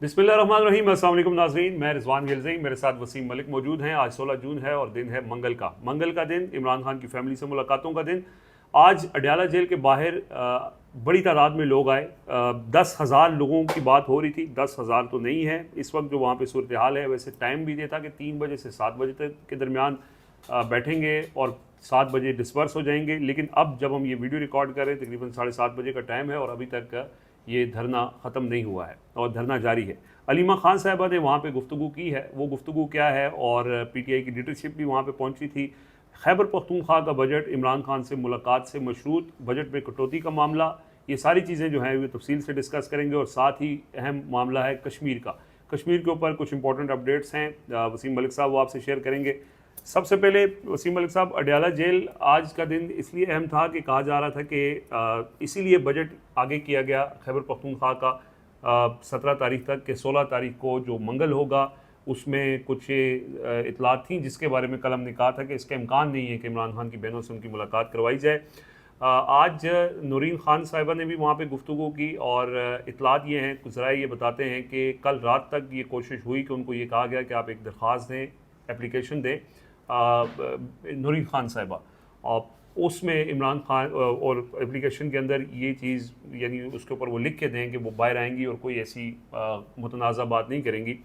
बिस्मिल्लाहिर्रहमानिर्रहीम। अस्सलाम वालेकुम नाज़रीन, मैं रिजवान गिलज़ई, मेरे साथ वसीम मलिक मौजूद हैं। आज 16 जून है और दिन है मंगल का दिन, इमरान खान की फैमिली से मुलाकातों का दिन। आज अडयाला जेल के बाहर बड़ी तादाद में लोग आए। 10,000 लोगों की बात हो रही थी, 10,000 तो नहीं है इस वक्त जो वहाँ पे सूरत हाल है। वैसे टाइम भी ये था कि 3 बजे से 7 बजे तक के दरमियान बैठेंगे और 7 बजे डिस्पर्स हो जाएंगे। लेकिन अब जब हम ये वीडियो रिकॉर्ड कर रहे हैं तकरीबन 7:30 बजे का टाइम है और अभी तक ये धरना ख़त्म नहीं हुआ है और धरना जारी है। अलीमा खान साहिबा ने वहाँ पे गुफ्तगू की है, वो गुफ्तगू क्या है, और पीटीआई की लीडरशिप भी वहाँ पे पहुँची थी। खैबर पख्तूनख्वा का बजट, इमरान खान से मुलाकात से मशरूत बजट में कटौती का मामला, ये सारी चीज़ें जो हैं वो तफसील से डिस्कस करेंगे। और साथ ही अहम मामला है कश्मीर का। कश्मीर के ऊपर कुछ इंपॉर्टेंट अपडेट्स हैं, वसीम मलिक साहब वो आपसे शेयर करेंगे। सबसे पहले वसीम मलिक साहब, अडयाला जेल आज का दिन इसलिए अहम था कि कहा जा रहा था कि इसीलिए बजट आगे किया गया खैबर पख्तूनख्वा का 17 तारीख तक के 16 तारीख को जो मंगल होगा उसमें कुछ इतलात थी जिसके बारे में कल हमने कहा था कि इसका इम्कान नहीं है कि इमरान खान की बहनों से उनकी मुलाकात करवाई जाए। आज नूरीन खान साहिबा ने भी वहाँ पे गुफ्तगू की और इतलात ये हैं, कुछ ज़राए ये बताते हैं कि कल रात तक ये कोशिश हुई कि उनको ये कहा गया कि आप एक दरख्वास्त दें, एप्लीकेशन दें नूरीन खान साहिबा, और उसमें इमरान खान और एप्लीकेशन के अंदर ये चीज़ यानी उसके ऊपर वो लिख के दें कि वो बाहर आएंगी और कोई ऐसी मुतनाज़ा बात नहीं करेंगी।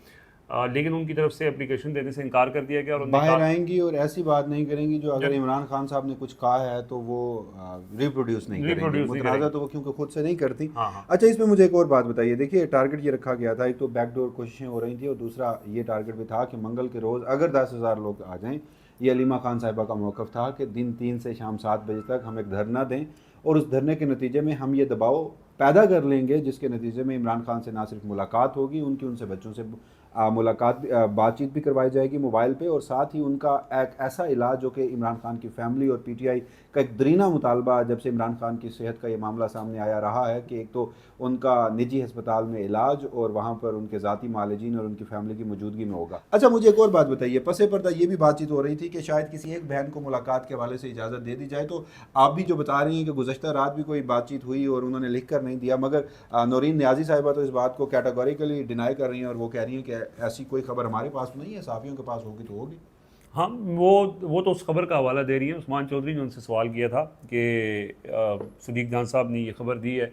लेकिन उनकी तरफ से एप्लीकेशन देने से इनकार कर दिया गया और उन्होंने बाहर कहा आएंगी और ऐसी बात नहीं करेंगी जो अगर इमरान खान साहब ने कुछ कहा है तो वो रिप्रोड्यूस नहीं करेंगी, रिप्रोड्यूस नहीं मुतनाज़ा करेंगी। तो वो क्योंकि खुद से नहीं करती। हाँ हाँ। अच्छा, इसमें मुझे एक और बात बताइए। देखिए, टारगेट ये रखा गया था, एक तो बैकडोर कोशिशें हो रही थी और दूसरा ये टारगेट भी था कि मंगल के रोज़ अगर 10,000 लोग आ जाएं। ये अलीमा खान साहिबा का मौक़िफ़ था कि दिन 3 से शाम 7 बजे तक हम एक धरना दें और उस धरने के नतीजे में हम ये दबाव पैदा कर लेंगे जिसके नतीजे में इमरान खान से ना सिर्फ मुलाकात होगी, उनकी उनसे बच्चों से बातचीत भी करवाई जाएगी मोबाइल पे, और साथ ही उनका एक ऐसा इलाज जो कि इमरान खान की फैमिली और पीटीआई का एक दरीना मुतालबा जब से इमरान खान की सेहत का ये मामला सामने आया रहा है कि एक तो उनका निजी अस्पताल में इलाज और वहाँ पर उनके ज़ाती मालिजीन और उनकी फैमिली की मौजूदगी में होगा। अच्छा, मुझे एक और बात बताइए। पसे पर्दा ये भी बातचीत हो रही थी कि शायद किसी एक बहन को मुलाकात के हवाले से इजाज़त दे दी जाए, तो आप भी जो बता रही हैं कि गुज़श्ता रात भी कोई बातचीत हुई और उन्होंने लिख कर नहीं दिया, मगर नौरीन न्याजी साहिबा तो इस बात को कैटेगोरिकली डिनाई कर रही हैं और वो कह रही हैं कि ऐसी कोई खबर हमारे पास तो नहीं है, साफियों के पास होगी तो होगी। हाँ, वो तो उस खबर का हवाला दे रही है। उस्मान चौधरी ने उनसे सवाल किया था कि सदीक जान साहब ने ये खबर दी है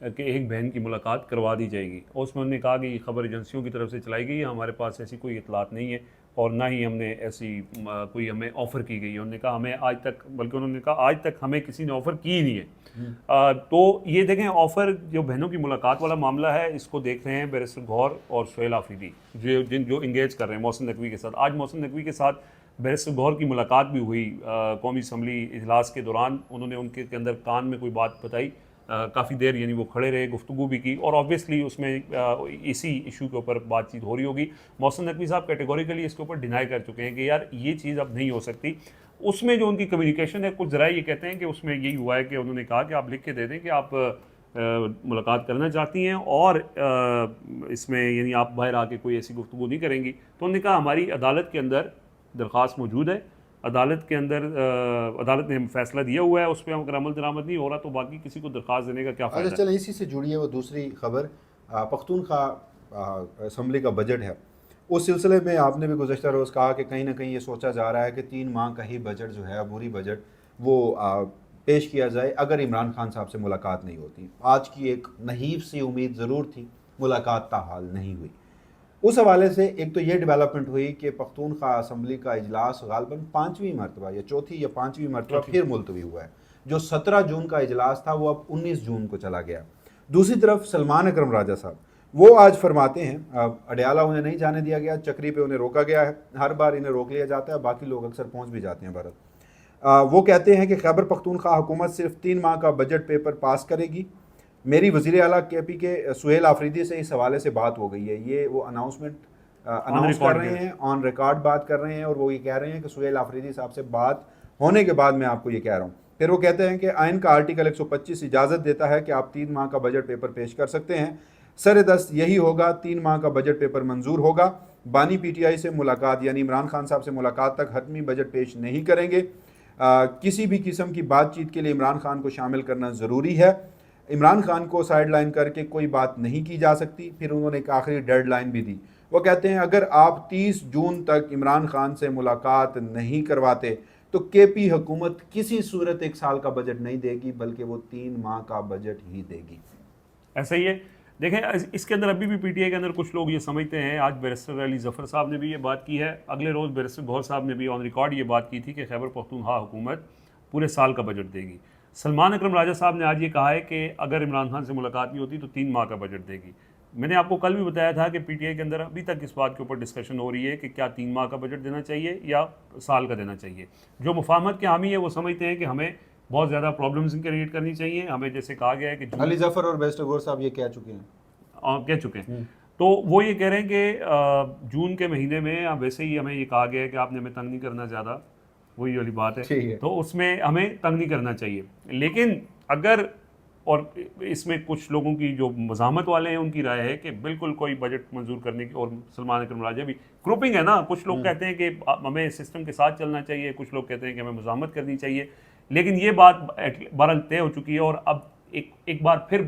कि एक बहन की मुलाकात करवा दी जाएगी, और उसमें उन्होंने कहा कि ये खबर एजेंसियों की तरफ से चलाई गई है, हमारे पास ऐसी कोई इतलात नहीं है और ना ही हमने ऐसी कोई हमें ऑफ़र की गई है। उन्होंने कहा हमें आज तक, बल्कि उन्होंने कहा आज तक हमें किसी ने ऑफ़र की ही नहीं है। तो ये देखें, ऑफ़र जो बहनों की मुलाकात वाला मामला है इसको देख रहे हैं बैरिस्टर गौहर और सुहेल आफरीदी जो इंगेज कर रहे हैं मोहसिन नकवी के साथ। आज मोहसिन नकवी के साथ बैरिस्टर गौहर की मुलाकात भी हुई कौमी असम्बली इजलास के दौरान। उन्होंने उनके के अंदर कान में कोई बात बताई, काफ़ी देर यानी वो खड़े रहे, गुफ्तगू भी की, और ऑब्वियसली उसमें इसी इशू के ऊपर बातचीत हो रही होगी। मोहसिन नकवी साहब कैटेगोरिकली इसके ऊपर डिनाई कर चुके हैं कि यार ये चीज़ अब नहीं हो सकती। उसमें जो उनकी कम्युनिकेशन है, कुछ ज़रा ये कहते हैं कि उसमें यही हुआ है कि उन्होंने कहा कि आप लिख के दे दें कि आप मुलाकात करना चाहती हैं और इसमें यानी आप बाहर आके कोई ऐसी गुफ्तगू नहीं करेंगी। तो उन्होंने कहा हमारी अदालत के अंदर दरख्वास्त मौजूद है, अदालत के अंदर अदालत ने फैसला दिया हुआ है, उस पर अगर अमल दरामद नहीं हो रहा तो बाकी किसी को दरख्वास्त देने का क्या अच्छा, फ़ायदा है। चलें इसी से जुड़ी है वो दूसरी खबर। पख्तूनख्वा असम्बली का बजट है। उस सिलसिले में आपने भी गुज़श्ता रोज़ कहा कि कहीं ना कहीं ये सोचा जा रहा है कि 3 माह का ही बजट जो है, अबूरी बजट, वो पेश किया जाए अगर इमरान खान साहब से मुलाकात नहीं होती। आज की एक नहीव सी उम्मीद ज़रूर थी, मुलाकात ताहाल नहीं हुई। उस हवाले से एक तो ये डेवलपमेंट हुई कि पख्तूनख्वा असम्बली का इजलास गालबन 5वीं मरतबा या चौथी या 5वीं मरतबा फिर मुलतवी हुआ है। जो 17 जून का इजलास था वो अब 19 जून को चला गया। दूसरी तरफ सलमान अकरम राजा साहब वो आज फरमाते हैं, अडयाला उन्हें नहीं जाने दिया गया, चक्री पे उन्हें रोका गया है, हर बार इन्हें रोक लिया जाता है, बाकी लोग अक्सर पहुंच भी जाते हैं भारत। वो कहते हैं कि खैबर पख्तूनख्वा हुकूमत सिर्फ 3 माह का बजट पेपर पास करेगी। मेरी वज़ीर आला KP के सुहेल आफरीदी से इस हवाले से बात हो गई है। ये वो अनाउंस कर रहे हैं, ऑन रिकॉर्ड बात कर रहे हैं, और वो ये कह रहे हैं कि सुहेल आफरीदी साहब से बात होने के बाद मैं आपको ये कह रहा हूँ। फिर वो कहते हैं कि आइन का आर्टिकल 125 इजाज़त देता है कि आप 3 माह का बजट पेपर पेश कर सकते हैं। सर-ए-दस्त यही होगा, 3 माह का बजट पेपर मंजूर होगा। बानी PTI से मुलाकात यानी इमरान खान साहब से मुलाकात तक हतमी बजट पेश नहीं करेंगे। किसी भी किस्म की बातचीत के लिए इमरान खान को शामिल करना ज़रूरी है। इमरान खान को साइड लाइन करके कोई बात नहीं की जा सकती। फिर उन्होंने एक आखिरी डेड लाइन भी दी, वो कहते हैं अगर आप 30 जून तक इमरान खान से मुलाकात नहीं करवाते तो केपी हुकूमत किसी सूरत 1 साल का बजट नहीं देगी, बल्कि वो 3 माह का बजट ही देगी। ऐसा ही है। देखें, इसके अंदर अभी भी पीटीआई के अंदर कुछ लोग ये समझते हैं, आज बैरिस्टर अली जफ़र साहब ने भी ये बात की है, अगले रोज़ बैरिस्टर गौहर साहब ने भी ऑन रिकॉर्ड ये बात की थी कि खैबर पख्तूनख्वा हुकूमत पूरे साल का बजट देगी। सलमान अकरम राजा साहब ने आज ये कहा है कि अगर इमरान खान से मुलाकात नहीं होती तो 3 माह का बजट देगी। मैंने आपको कल भी बताया था कि पीटीआई के अंदर अभी तक इस बात के ऊपर डिस्कशन हो रही है कि क्या 3 माह का बजट देना चाहिए या साल का देना चाहिए। जो मुफाहमत के हामी है वो समझते हैं कि हमें बहुत ज़्यादा प्रॉब्लम्स क्रिएट करनी चाहिए। हमें जैसे कहा गया है कि अली जफर और बैरिस्टर गौहर साहब ये कह चुके हैं, कह चुके हैं, तो वो ये कह रहे हैं कि जून के महीने में वैसे ही हमें ये कहा गया है कि आपने हमें तंग नहीं करना ज़्यादा, वही वाली बात है, तो उसमें हमें तंग नहीं करना चाहिए। लेकिन अगर, और इसमें कुछ लोगों की जो मज़ामत वाले हैं उनकी राय है कि बिल्कुल कोई बजट मंजूर करने की, और सलमान अकरम राजा भी ग्रुपिंग है ना, कुछ लोग कहते हैं कि हमें सिस्टम के साथ चलना चाहिए, कुछ लोग कहते हैं कि हमें मज़ामत करनी चाहिए। लेकिन ये बात बहरहाल तय हो चुकी है, और अब एक बार फिर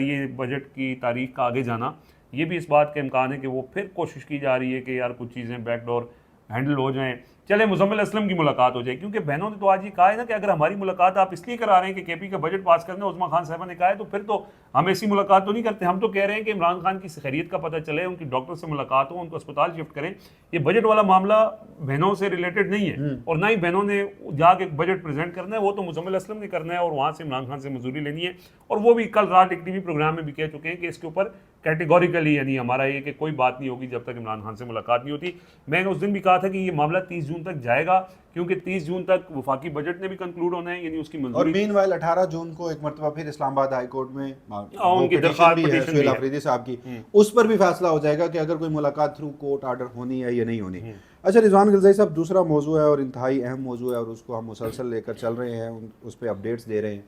ये बजट की तारीख का आगे जाना, ये भी इस बात का इम्कान है कि वो फिर कोशिश की जा रही है कि यार कुछ चीज़ें बैकडोर हैंडल हो जाएं, चले मुजम्मिल असलम की मुलाकात हो जाए। क्योंकि बहनों ने तो आज ये कहा है ना कि अगर हमारी मुलाकात आप इसलिए करा रहे हैं कि केपी का बजट पास करने, उस्मा खान साहबा ने कहा है, तो फिर तो हम ऐसी मुलाकात तो नहीं करते। हम तो कह रहे हैं कि इमरान खान की खैरियत का पता चले, उनकी डॉक्टर से मुलाकात हो, उनको अस्पताल शिफ्ट करें। ये बजट वाला मामला बहनों से रिलेटेड नहीं है, और ना ही बहनों ने जाके बजट प्रेजेंट करना है, वो तो मुजम्मिल असलम ने करना है और वहाँ से इमरान खान से मंजूरी लेनी है। और वो भी कल रात एक टीवी प्रोग्राम में भी कह चुके हैं कि इसके ऊपर कैटेगोरिकली, यानी हमारा ये कि कोई बात नहीं होगी जब तक इमरान खान से मुलाकात नहीं होती। मैंने उस दिन भी कहा था कि ये मामला 30 जून तक जाएगा, क्योंकि 30 जून तक वफाकी बजट ने भी कंक्लूड होना है, यानी उसकी मंजूरी। और मीनवाइल 18 जून को एक मरतबा फिर इस्लामाबाद हाई कोर्ट में उनकी दरख्वास्त भी है सुहेल अफरीदी साहब की, उस पर भी फैसला हो जाएगा कि अगर कोई मुलाकात थ्रू कोर्ट आर्डर होनी है या नहीं होनी। अच्छा रिजवान गिलज़ई साहब, दूसरा मौजू है और इंतहाई अहम मौजू है, और उसको हम मुसलसल लेकर चल रहे हैं, उस पर अपडेट्स दे रहे हैं।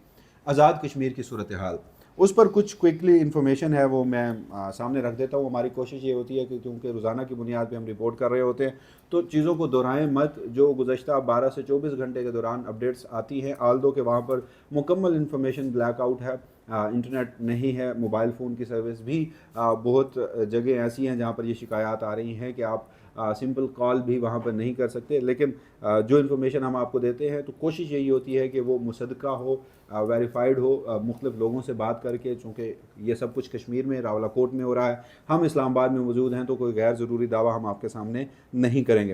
आज़ाद कश्मीर की सूरत हाल, उस पर कुछ क्विकली इन्फॉर्मेशन है, वो मैं सामने रख देता हूँ। हमारी कोशिश ये होती है कि क्योंकि रोज़ाना की बुनियाद पे हम रिपोर्ट कर रहे होते हैं, तो चीज़ों को दोहराएं मत। जो गुज़श्ता 12 से 24 घंटे के दौरान अपडेट्स आती हैं, आल्दो के वहाँ पर मुकम्मल इन्फॉर्मेशन ब्लैकआउट है, इंटरनेट नहीं है, मोबाइल फ़ोन की सर्विस भी बहुत जगह ऐसी हैं जहाँ पर ये शिकायत आ रही हैं कि आप सिंपल कॉल भी वहाँ पर नहीं कर सकते। लेकिन जो इन्फॉर्मेशन हम आपको देते हैं, तो कोशिश यही होती है कि वो मुसद्दका हो, वेरीफाइड हो, मुख्तलिफ लोगों से बात करके। चूँकि ये सब कुछ कश्मीर में रावलाकोट में हो रहा है, हम इस्लामाबाद में मौजूद हैं, तो कोई गैर ज़रूरी दावा हम आपके सामने नहीं करेंगे।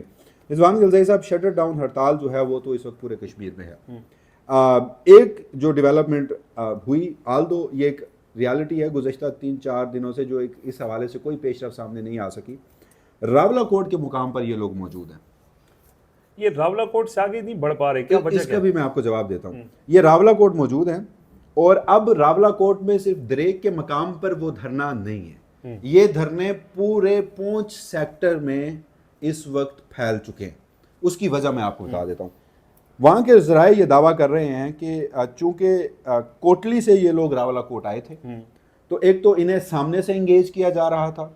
रिजवान गिलज़ई साहब, शटर डाउन हड़ताल जो है वो तो इस वक्त पूरे कश्मीर में है। एक जो डेवलपमेंट हुई, आल्दो ये एक रियलिटी है, गुज़श्ता 3-4 दिनों से जो एक इस हवाले से कोई पेशरफ सामने नहीं आ सकी। रावलाकोट के मुकाम पर ये लोग मौजूद हैं। ये रावलाकोट से आगे नहीं बढ़ पा रहे, क्या वजह? इसका भी मैं आपको जवाब देता हूँ। ये रावलाकोट मौजूद हैं, और अब रावलाकोट में सिर्फ दरेक के मकाम पर वो धरना नहीं है, ये धरने पूरे पूंछ सेक्टर में इस वक्त फैल चुके हैं। उसकी वजह मैं आपको बता देता हूँ। वहाँ के ज़राए ये दावा कर रहे हैं कि चूँकि कोटली से ये लोग रावलाकोट आए थे, तो एक तो इन्हें सामने से इंगेज किया जा रहा था,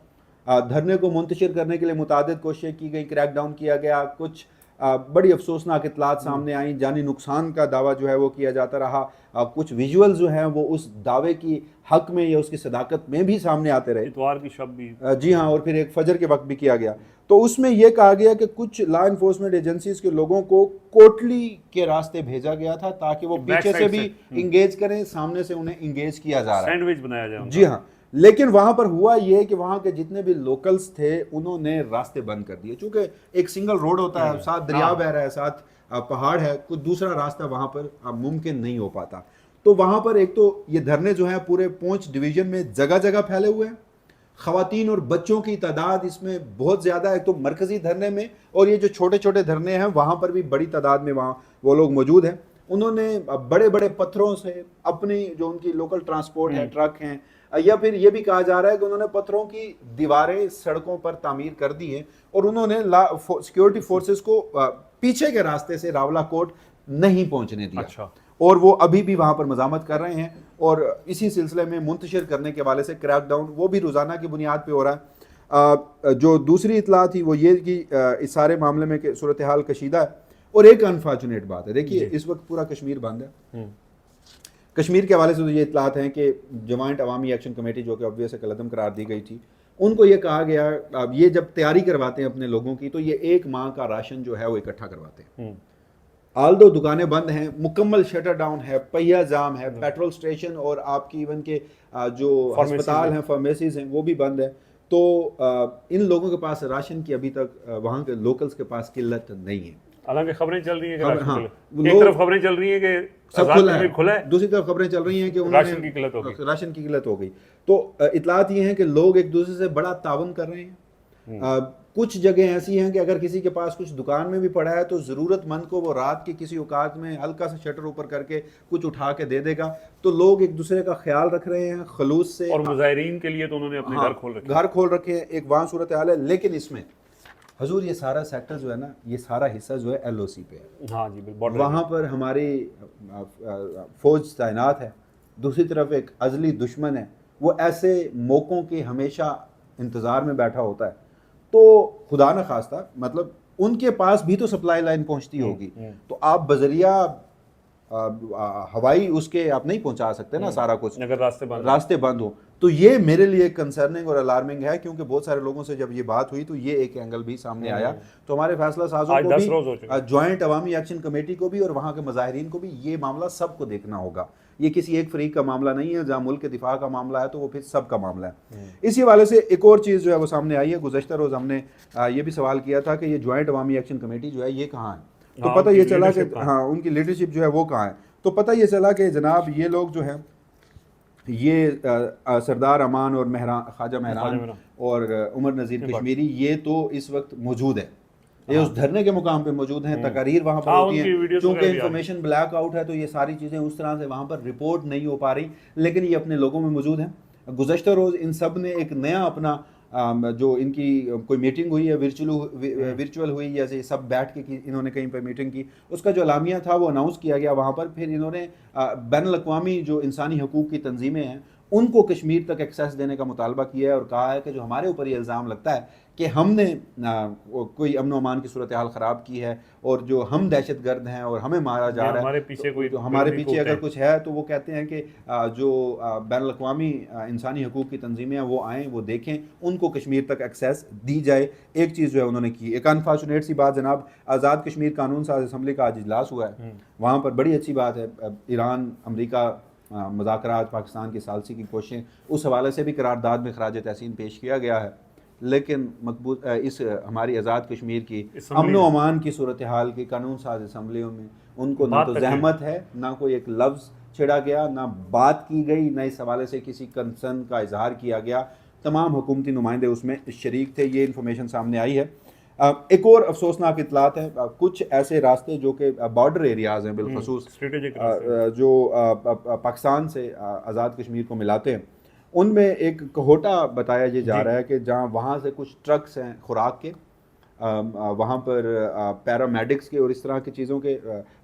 धरने को मुंतशिर करने के लिए मुतादिद कोशिशें की गई, क्रैकडाउन किया गया, कुछ बड़ी अफसोसनाक इतलात सामने आई, जानी नुकसान का दावा जो है वो किया जाता रहा, कुछ विजुअल जो हैं वो उस दावे की हक में या उसकी सदाकत में भी सामने आते रहे, इतवार की शब भी, जी हाँ, और फिर एक फजर के वक्त भी किया गया। तो उसमें यह कहा गया कि कुछ लॉ इन्फोर्समेंट एजेंसीज के लोगों को कोटली के रास्ते भेजा गया था ताकि वो पीछे से भी इंगेज करें, सामने से उन्हें इंगेज किया जा रहा है, सैंडविच बनाया जाए। जी हाँ। लेकिन वहां पर हुआ ये कि वहां के जितने भी लोकल्स थे उन्होंने रास्ते बंद कर दिए। चूंकि एक सिंगल रोड होता है, साथ दरिया बह रहा है, साथ पहाड़ है, कुछ दूसरा रास्ता वहां पर मुमकिन नहीं हो पाता। तो वहां पर एक तो ये धरने जो है पूरे पूंछ डिवीजन में जगह जगह फैले हुए हैं। ख़वातीन और बच्चों की तादाद इसमें बहुत ज़्यादा है, तो मरकज़ी धरने में, और ये जो छोटे छोटे धरने हैं वहाँ पर भी बड़ी तादाद में वहाँ वो लोग मौजूद हैं। उन्होंने बड़े बड़े पत्थरों से अपनी जो उनकी लोकल ट्रांसपोर्ट है, ट्रक हैं, या फिर ये भी कहा जा रहा है कि उन्होंने पत्थरों की दीवारें सड़कों पर तामीर कर दी हैं, और उन्होंने सिक्योरिटी फोर्सेस को पीछे के रास्ते से रावलाकोट नहीं पहुँचने दिया। अच्छा। और वो अभी भी वहाँ पर मज़ामत कर रहे हैं, और इसी सिलसिले में मुंतशिर करने के वाले से क्रैकडाउन वो भी रोज़ाना की बुनियाद पे हो रहा है। जो दूसरी इतला थी वो ये कि इस सारे मामले में सूरत हाल कशीदा है। और एक अनफॉर्चुनेट बात है, देखिए इस वक्त पूरा कश्मीर बंद है, कश्मीर के हवाले से तो ये इतलात हैं कि जॉइंट अवामी एक्शन कमेटी जो कि ऑब्वियस कलअदम करार दी गई थी, उनको ये कहा गया, अब ये जब तैयारी करवाते हैं अपने लोगों की तो ये एक माह का राशन जो है वो इकट्ठा करवाते हैं। आल्दो दुकानें बंद हैं, मुकम्मल शटर डाउन है, पहिया जाम है, पेट्रोल स्टेशन और आपकी इवन के जो अस्पताल हैं, फार्मेसीज हैं, वो भी बंद है। तो इन लोगों के पास राशन की अभी तक वहाँ के लोकल्स के पास किल्लत नहीं है। हालांकि खबरें चल रही हैं कि हाँ, एक तरफ खबरें चल रही हैं कि सब खुला है, दूसरी तरफ खबरें चल रही हैं कि राशन की किल्लत हो गई। राशन की किल्लत हो गई। तो इतलात ये हैं कि लोग एक दूसरे से बड़ा तावन कर रहे हैं। कुछ जगह ऐसी हैं कि अगर किसी के पास कुछ दुकान में भी पड़ा है तो ज़रूरतमंद को वो रात के किसी औकात में हल्का सा शटर ऊपर करके कुछ उठा के दे देगा। तो लोग एक दूसरे का ख्याल रख रहे हैं खलूस से। और मुजाहिरीन के लिए तो उन्होंने अपने घर खोल रखे हैं, एक वहाँ सूरत हाल है। लेकिन इसमें हजूर ये सारा सेक्टर जो है ना, ये सारा हिस्सा जो है LOC पे है। हाँ जी, बिल्कुल। वहाँ पर हमारी फौज तैनात है, दूसरी तरफ एक अजली दुश्मन है, वो ऐसे मौक़ों के हमेशा इंतज़ार में बैठा होता है। तो खुदा न खास्ता मतलब उनके पास भी तो सप्लाई लाइन पहुंचती होगी, तो आप बजरिया हवाई उसके आप नहीं पहुंचा सकते ना सारा कुछ, अगर रास्ते बंद हो। तो ये मेरे लिए कंसर्निंग और अलार्मिंग है, क्योंकि बहुत सारे लोगों से जब ये बात हुई तो ये एक एंगल भी सामने आया। तो हमारे फैसला साजों को भी, जॉइंट अवामी एक्शन कमेटी को भी और वहाँ के मुजाहिरीन को भी ये मामला सबको देखना होगा। ये किसी एक फरीक का मामला नहीं है, जहाँ मुल्क के दिफा का मामला है तो वो फिर सबका मामला है। इसी हवाले से एक और चीज़ जो है वो सामने आई है। गुज़श्ता रोज़ हमने ये भी सवाल किया था कि ये जॉइंट अवामी एक्शन कमेटी जो है ये कहाँ है, तो पता ये चला कि हाँ उनकी लीडरशिप जो है वो कहाँ है। तो पता ये चला कि जनाब ये लोग जो हैं ये सरदार अमान और ख्वाजा महरान और उमर नज़ीर कश्मीरी ये तो इस वक्त मौजूद है, ये उस धरने के मुकाम पे मौजूद हैं। तकारीर वहाँ पर होती हैं, क्योंकि इंफॉर्मेशन ब्लैक आउट है तो ये सारी चीज़ें उस तरह से वहाँ पर रिपोर्ट नहीं हो पा रही, लेकिन ये अपने लोगों में मौजूद हैं। गुज़श्ता रोज़ इन सब ने एक नया अपना जो इनकी कोई मीटिंग हुई है वर्चुअल हुई, जैसे सब बैठ के इन्होंने कहीं पर मीटिंग की, उसका जो अलामिया था वो अनाउंस किया गया वहाँ पर। फिर इन्होंने बैनुल-अक़वामी जो इंसानी हकूक़ की तंजीमें हैं उनको कश्मीर तक एक्सेस देने का मुतालबा किया है और कहा है कि जो हमारे ऊपर ये इल्ज़ाम लगता है कि हमने कोई अमन व अमान की सूरत हाल ख़राब की है और जो हम दहशत गर्द हैं और हमें मारा जा रहा है, हमारे पीछे कोई तो हमारे पीछे अगर कुछ है तो वो कहते हैं कि जो बैनुल-अक़वामी इंसानी हकूक़ की तंजीमें हैं वो आएँ, वो देखें, उनको कश्मीर तक एक्सेस दी जाए। एक चीज़ जो है उन्होंने की। एक अनफॉर्चुनेट सी बात जनाब, आज़ाद कश्मीर कानून साज असम्बली का आज इजलास हुआ है, वहाँ पर बड़ी अच्छी बात है। ईरान अमरीका मुज़ाकरात, पाकिस्तान की सालसी की कोशिशें, उस हवाले से भी करारदाद में खराज तहसीन पेश किया गया है। लेकिन मकबूल इस हमारी आज़ाद कश्मीर की अमन व अमान की सूरत हाल की कानून साज असम्बलियों में उनको ना तो जहमत है, ना कोई एक लफ्ज़ छेड़ा गया, ना बात की गई, ना इस हवाले से किसी कंसर्न का इजहार किया गया। तमाम हुकूमती नुमाइंदे उसमें शरीक थे। ये इन्फॉर्मेशन सामने आई है। एक और अफसोसनाक इतलात है, कुछ ऐसे रास्ते जो कि बॉर्डर एरियाज़ हैं, बिलखसूस जो पाकिस्तान से आज़ाद कश्मीर को मिलाते हैं, उनमें एक कोहटा बताया ये जा रहा है कि जहाँ वहाँ से कुछ ट्रक्स हैं खुराक के, वहाँ पर पैरामेडिक्स के और इस तरह की चीज़ों के,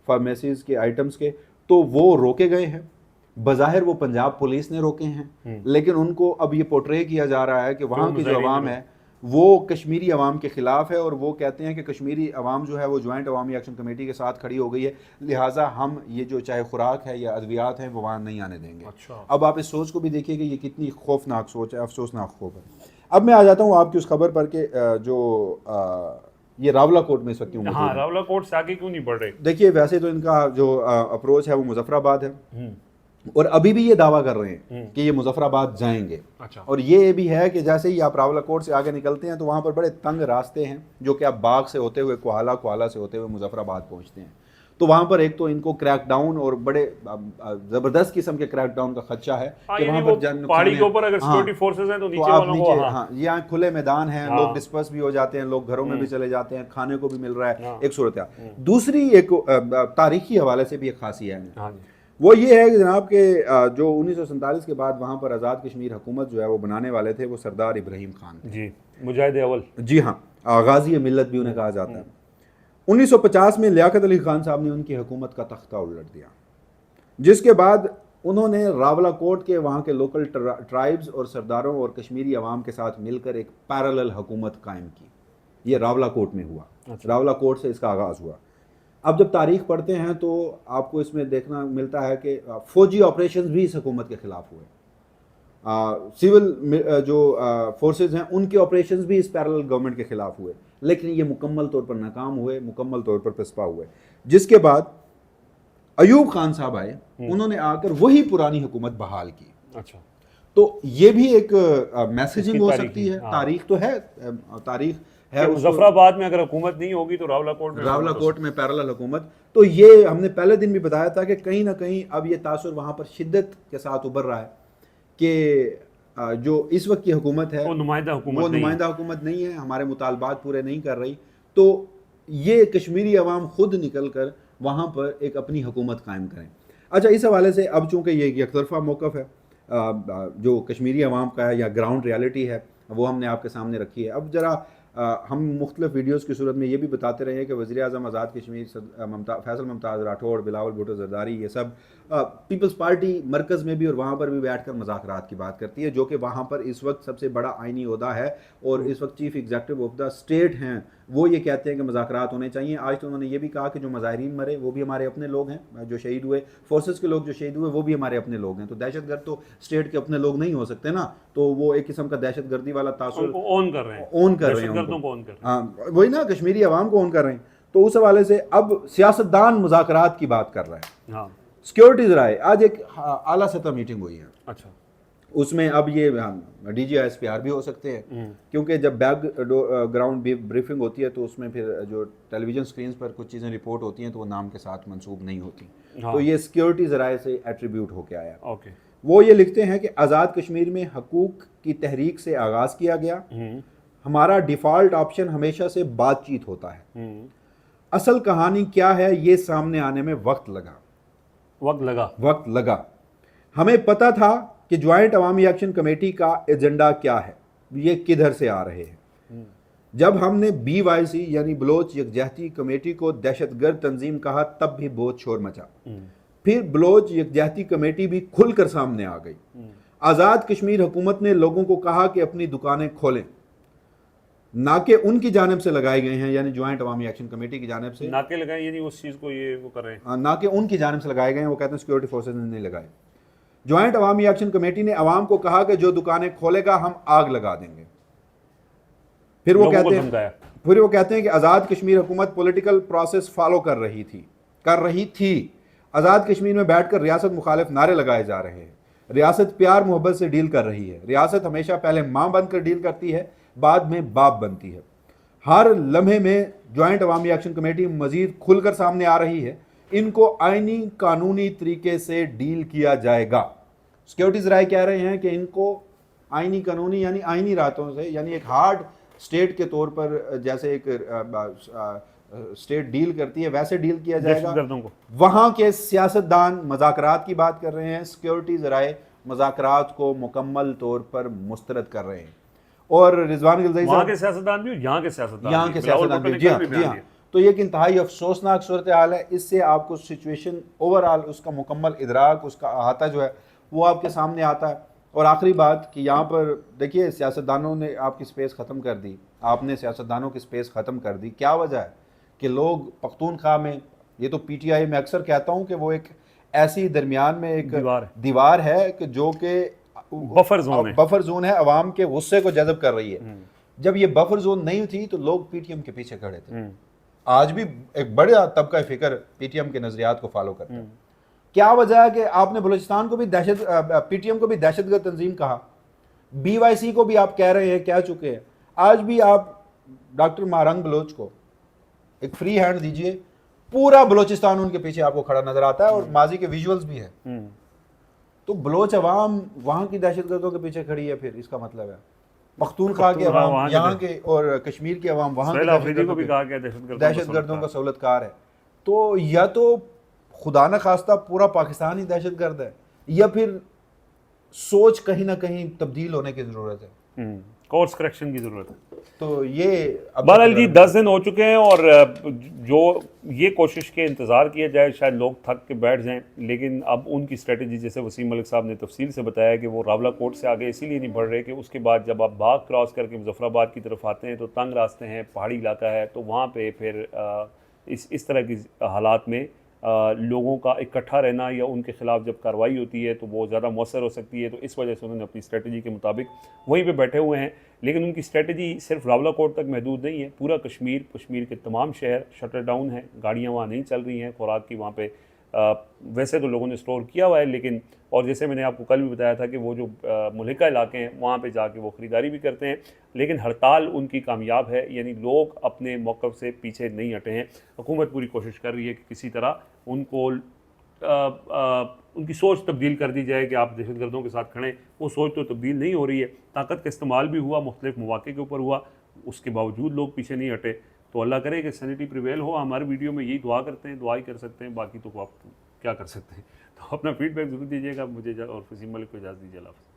फार्मेसीज़ के आइटम्स के, तो वो रोके गए हैं। बज़ाहिर वो पंजाब पुलिस ने रोके हैं, लेकिन उनको अब ये पोर्ट्रे किया जा रहा है कि वहाँ की जो अवाम है वो कश्मीरी अवाम के ख़िलाफ़ है और वो कहते हैं कि कश्मीरी अवाम जो है वो जॉइंट अवामी एक्शन कमेटी के साथ खड़ी हो गई है, लिहाजा हम ये जो चाहे खुराक है या अद्वियात हैं वो वहाँ नहीं आने देंगे। अच्छा। अब आप इस सोच को भी देखिए कि ये कितनी खौफनाक सोच है, अफसोसनाक खौफ है। अब मैं आ जाता हूँ आपकी उस खबर पर कि जो ये रावलाकोट में इस वक्त क्यों, हाँ, रावलाकोट से आगे क्यों नहीं बढ़ रहे? देखिए वैसे तो इनका जो अप्रोच है वो मुजफ्फराबाद है और अभी भी ये दावा कर रहे हैं कि ये मुजफ्फराबाद जाएंगे। अच्छा। और ये भी है कि जैसे ही आप रावलाकोट से आगे निकलते हैं तो वहाँ पर बड़े तंग रास्ते हैं जो कि आप बाग से होते हुए कोहाला, कोहाला से होते हुए मुजफ्फराबाद पहुँचते हैं। तो वहाँ पर एक तो इनको क्रैकडाउन और बड़े ज़बरदस्त किस्म के क्रैकडाउन का खदशा है कि वहाँ पर पहाड़ी के ऊपर अगर सिक्योरिटी फोर्सेस हैं तो नीचे वालों को, हाँ, यहाँ खुले मैदान हैं, लोग डिस्पर्स भी हो जाते हैं, लोग घरों में भी चले जाते हैं, खाने को भी मिल रहा है, एक सूरत है। दूसरी एक तारीखी हवाले से भी एक खासी है, वो ये है कि जनाब के जो 1947 के बाद वहाँ पर आज़ाद कश्मीर हुकूमत जो है वो बनाने वाले थे वो सरदार इब्राहिम खान जी, मुजाहिद अव्वल, जी हाँ, गाजी मिल्लत भी उन्हें कहा जाता है। 1950 में लियाकत अली खान साहब ने उनकी हुकूमत का तख्ता उलट दिया, जिसके बाद उन्होंने रावलाकोट के वहाँ के लोकल ट्राइब्स और सरदारों और कश्मीरी अवाम के साथ मिलकर एक पैरेलल हुकूमत कायम की। ये रावलाकोट में हुआ। अच्छा। रावलाकोट से इसका आगाज़ हुआ। अब जब तारीख पढ़ते हैं तो आपको इसमें देखना मिलता है कि फौजी ऑपरेशंस भी इस हुकूमत के खिलाफ हुए, सिविल जो फोर्सेस हैं उनके ऑपरेशंस भी इस पैरेलल गवर्नमेंट के खिलाफ हुए, लेकिन ये मुकम्मल तौर पर नाकाम हुए, मुकम्मल तौर पर पिस्पा हुए। जिसके बाद अयूब खान साहब आए, उन्होंने आकर वही पुरानी हुकूमत बहाल की। अच्छा, तो ये भी एक मैसेजिंग हो तारीख सकती है, हाँ। तारीख तो है, तारीख है। मुजफ्फराबाद में अगर हुकूमत नहीं होगी तो रावलाकोट में पैरेलल हुकूमत, तो ये हमने पहले दिन भी बताया था कि कहीं ना कहीं अब ये तासुर वहाँ पर शिद्दत के साथ उभर रहा है कि जो इस वक्त की हुकूमत है वो नुमाइंदा हुकूमत नहीं है, हमारे मुतालबात पूरे नहीं कर रही। तो ये कश्मीरी अवाम खुद निकल कर वहाँ पर एक अपनी हुकूमत कायम करें। अच्छा, इस हवाले से अब चूँकि ये एक तरफा मौक़िफ़ है जो कश्मीरी अवाम का है या ग्राउंड रियलिटी है, वो हमने आपके सामने रखी है। अब ज़रा हम मुख्तलिफ वीडियोज़ की सूरत में ये भी बताते रहे हैं कि वज़ीर आज़म आज़ाद कश्मीर फैसल मुमताज़ राठौड़, बिलावल भुट्टो ज़रदारी, ये सब पीपल्स पार्टी मरकज़ में भी और वहाँ पर भी बैठ कर मुज़ाकरात की बात करती है, जो कि वहाँ पर इस वक्त सबसे बड़ा आइनी ओहदा है और इस वक्त chief executive of the state हैं। वो ये कहते हैं कि मुज़ाकरात होने चाहिए। आज तो उन्होंने ये भी कहा कि जो मुज़ाहिरीन मरे वो भी हमारे अपने लोग हैं, जो शहीद हुए फोर्सेस के लोग जो शहीद हुए वो भी हमारे अपने लोग हैं। तो दहशतगर्द तो स्टेट के अपने लोग नहीं हो सकते ना, तो वो एक किस्म का दहशतगर्दी वाला तासुर ऑन कर रहे हैं हाँ, वही ना, कश्मीरी अवाम को ऑन कर रहे हैं। तो उस हवाले से अब सियासतदान मुज़ाकरात की बात कर रहा है। हाँ। सिक्योरिटीज राय, आज एक आला सतह मीटिंग हुई है। अच्छा, उसमें अब ये DGISPR भी हो सकते हैं, क्योंकि जब बैक ग्राउंड ब्रीफिंग होती है तो उसमें फिर जो टेलीविजन स्क्रीन पर कुछ चीज़ें रिपोर्ट होती हैं तो वो नाम के साथ मंसूब नहीं होती। हाँ। तो ये सिक्योरिटी ज़राए से एट्रीब्यूट होके आया। ओके। वो ये लिखते हैं कि आज़ाद कश्मीर में हकूक़ की तहरीक से आगाज़ किया गया, हमारा डिफ़ॉल्ट ऑप्शन हमेशा से बातचीत होता है। असल कहानी क्या है ये सामने आने में वक्त लगा। हमें पता था कि ज्वाइंट अवामी एक्शन कमेटी का एजेंडा क्या है, ये किधर से आ रहे हैं। जब हमने BYC यानी बलोच यकजहती कमेटी को दहशतगर्द तंजीम कहा तब भी बहुत शोर मचा। फिर बलोच यकजहती कमेटी भी खुलकर सामने आ गई। आज़ाद कश्मीर हुकूमत ने लोगों को कहा कि अपनी दुकानें खोलें, ना कि उनकी जानिब से लगाए गए हैं, यानी ज्वाइंट अवामी एक्शन कमेटी की जानिब से नाके लगाए, यानी उस चीज़ को ये वो कर रहे हैं, ना कि उनकी जानिब से लगाए गए हैं। वो कहते हैं सिक्योरिटी फोर्सेज ने नहीं लगाए। ज्वाइंट अवामी एक्शन कमेटी ने अवाम को कहा कि जो दुकानें खोलेगा हम आग लगा देंगे। फिर वो कहते हैं कि आज़ाद कश्मीर हुकूमत पॉलिटिकल प्रोसेस फॉलो कर रही थी। आज़ाद कश्मीर में बैठकर रियासत मुखालिफ नारे लगाए जा रहे हैं। रियासत प्यार मोहब्बत से डील कर रही है। रियासत हमेशा पहले माँ बनकर डील करती है, बाद में बाप बनती है। हर लम्हे में ज्वाइंट अवामी एक्शन कमेटी मजीद खुलकर सामने आ रही है। इनको आईनी कानूनी तरीके से डील किया जाएगा। सिक्योरिटीज राय कह रहे हैं कि इनको आईनी कानूनी यानी आईनी रातों से, यानी एक हार्ड स्टेट के तौर पर जैसे एक स्टेट डील करती है वैसे डील किया जाएगा। वहां के सियासतदान मज़ाकरात की बात कर रहे हैं, सिक्योरिटीज राय मज़ाकरात को मुकम्मल तौर पर मुस्तरद कर रहे हैं। और रिजवान गिलज़ई वहाँ के सियासतदान भी, यहाँ के सियासतदान भी, जी हाँ। तो ये एक इंतहाई अफसोसनाक सूरत हाल है। इससे आपको सिचुएशन ओवरऑल उसका मुकम्मल इदराक, उसका अहाता जो है वो आपके सामने आता है। और आखिरी बात कि यहाँ पर देखिए, सियासतदानों ने आपकी स्पेस ख़त्म कर दी, आपने सियासतदानों की स्पेस ख़त्म कर दी। क्या वजह है कि लोग पख्तूनख्वा में, ये तो PTI में अक्सर कहता हूँ कि वो एक ऐसी दरमियान में एक दीवार है कि जो कि बफर जोन है, अवाम के गुस्से को जज़ब कर रही है। जब ये बफर जोन नहीं थी तो लोग PTM के पीछे खड़े थे। आज भी एक बड़ा तबका फिक्र PTM के नजरियात को फॉलो करता है। क्या वजह है कि आपने बलूचिस्तान को भी PTM को भी दहशतगर्द तंजीम कहा, BYC को भी आप कह रहे हैं, कह चुके हैं। आज भी आप डॉक्टर मारंग बलोच को एक फ्री हैंड दीजिए, पूरा बलूचिस्तान उनके पीछे आपको खड़ा नजर आता है और माजी के विजुअल्स भी हैं। तो बलोच अवाम वहां की दहशतगर्दों के पीछे खड़ी है, फिर इसका मतलब है पख्तूनख्वा के अवाम यहाँ के और कश्मीर के अवाम वहाँ के दहशतगर्दों का सहूलतकार है। तो या तो खुदा न खास्ता पूरा पाकिस्तान ही दहशतगर्द है, या फिर सोच कहीं ना कहीं तब्दील होने की ज़रूरत है, कोर्स करेक्शन की ज़रूरत है। तो ये बहरहाल जी 10 दिन हो चुके हैं और जो ये कोशिश के इंतज़ार किया जाए शायद लोग थक के बैठ जाएं, लेकिन अब उनकी स्ट्रेटजी, जैसे वसीम मलिक साहब ने तफसील से बताया कि वो रावलाकोट से आगे इसीलिए नहीं बढ़ रहे कि उसके बाद जब आप बाग क्रॉस करके मुजफ्फराबाद की तरफ आते हैं तो तंग रास्ते हैं, पहाड़ी इलाका है, तो वहाँ पे फिर इस तरह की हालात में लोगों का इकट्ठा रहना या उनके ख़िलाफ़ जब कार्रवाई होती है तो वो ज़्यादा मौसर हो सकती है। तो इस वजह से उन्होंने अपनी स्ट्रेटजी के मुताबिक वहीं पे बैठे हुए हैं। लेकिन उनकी स्ट्रेटजी सिर्फ रावलाकोट तक महदूद नहीं है, पूरा कश्मीर के तमाम शहर शटर डाउन हैं, गाड़ियाँ वहाँ नहीं चल रही हैं, खुराक की वहाँ पे वैसे तो लोगों ने स्टोर किया हुआ है, लेकिन और जैसे मैंने आपको कल भी बताया था कि वो जो मुल्हिका इलाके हैं वहाँ पे जाके वो ख़रीदारी भी करते हैं, लेकिन हड़ताल उनकी कामयाब है, यानी लोग अपने मौक़िफ़ से पीछे नहीं हटे हैं। हुकूमत पूरी कोशिश कर रही है कि किसी तरह उनको उनकी सोच तब्दील कर दी जाए कि आप दहशतगर्दों के साथ खड़ें। वो सोच तो तब्दील नहीं हो रही है, ताकत का इस्तेमाल भी हुआ, मुख्तलिफ मौक़े के ऊपर हुआ, उसके बावजूद लोग पीछे नहीं हटे। तो अल्लाह करे कि सैनिटी प्रिवेल हो। हमारे वीडियो में यही दुआ करते हैं, दुआ ही कर सकते हैं, बाकी तो आप क्या कर सकते हैं। तो अपना फीडबैक ज़रूर दीजिएगा मुझे और वसीम मलिक को इजाज़त दीजिए। अल्लाह हाफ़िज़।